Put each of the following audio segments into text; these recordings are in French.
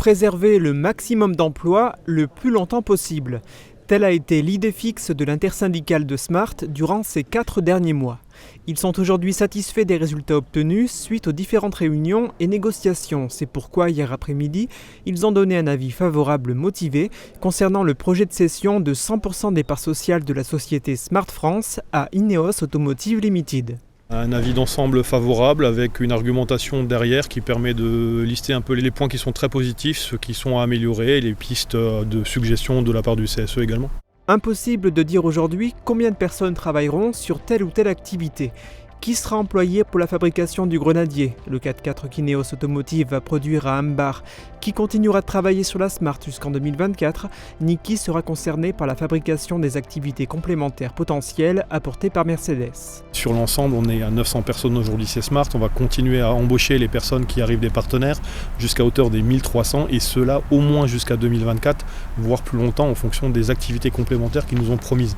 préserver le maximum d'emplois le plus longtemps possible. Telle a été l'idée fixe de l'intersyndicale de Smart durant ces 4 derniers mois. Ils sont aujourd'hui satisfaits des résultats obtenus suite aux différentes réunions et négociations. C'est pourquoi hier après-midi, ils ont donné un avis favorable motivé concernant le projet de cession de 100% des parts sociales de la société Smart France à Ineos Automotive Limited. Un avis d'ensemble favorable avec une argumentation derrière qui permet de lister un peu les points qui sont très positifs, ceux qui sont à améliorer et les pistes de suggestions de la part du CSE également. Impossible de dire aujourd'hui combien de personnes travailleront sur telle ou telle activité. Qui sera employé pour la fabrication du grenadier, le 4x4 qu'Ineos Automotive va produire à Ambar, qui continuera de travailler sur la Smart jusqu'en 2024, ni qui sera concerné par la fabrication des activités complémentaires potentielles apportées par Mercedes. Sur l'ensemble, on est à 900 personnes aujourd'hui chez Smart, on va continuer à embaucher les personnes qui arrivent des partenaires jusqu'à hauteur des 1300 et cela au moins jusqu'à 2024, voire plus longtemps en fonction des activités complémentaires qu'ils nous ont promises.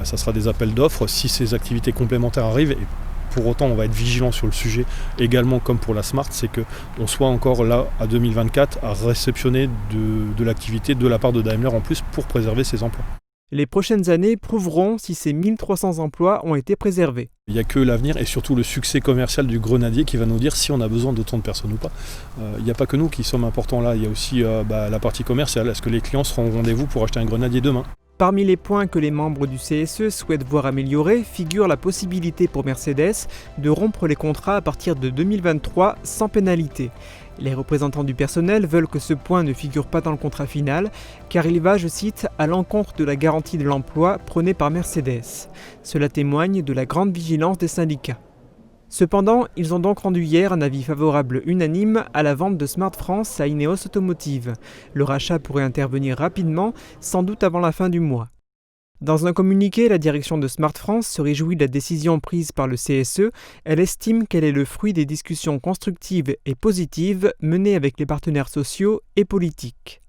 Ça sera des appels d'offres, si ces activités complémentaires arrivent, et pour autant, on va être vigilant sur le sujet également comme pour la Smart, c'est qu'on soit encore là à 2024 à réceptionner de l'activité de la part de Daimler en plus pour préserver ses emplois. Les prochaines années prouveront si ces 1300 emplois ont été préservés. Il n'y a que l'avenir et surtout le succès commercial du grenadier qui va nous dire si on a besoin d'autant de personnes ou pas. Il n'y a pas que nous qui sommes importants là, il y a aussi la partie commerciale. Est-ce que les clients seront au rendez-vous pour acheter un grenadier demain ? Parmi les points que les membres du CSE souhaitent voir améliorer figure la possibilité pour Mercedes de rompre les contrats à partir de 2023 sans pénalité. Les représentants du personnel veulent que ce point ne figure pas dans le contrat final, car il va, je cite, à l'encontre de la garantie de l'emploi prônée par Mercedes. Cela témoigne de la grande vigilance des syndicats. Cependant, ils ont donc rendu hier un avis favorable unanime à la vente de Smart France à Ineos Automotive. Le rachat pourrait intervenir rapidement, sans doute avant la fin du mois. Dans un communiqué, la direction de Smart France se réjouit de la décision prise par le CSE. Elle estime qu'elle est le fruit des discussions constructives et positives menées avec les partenaires sociaux et politiques.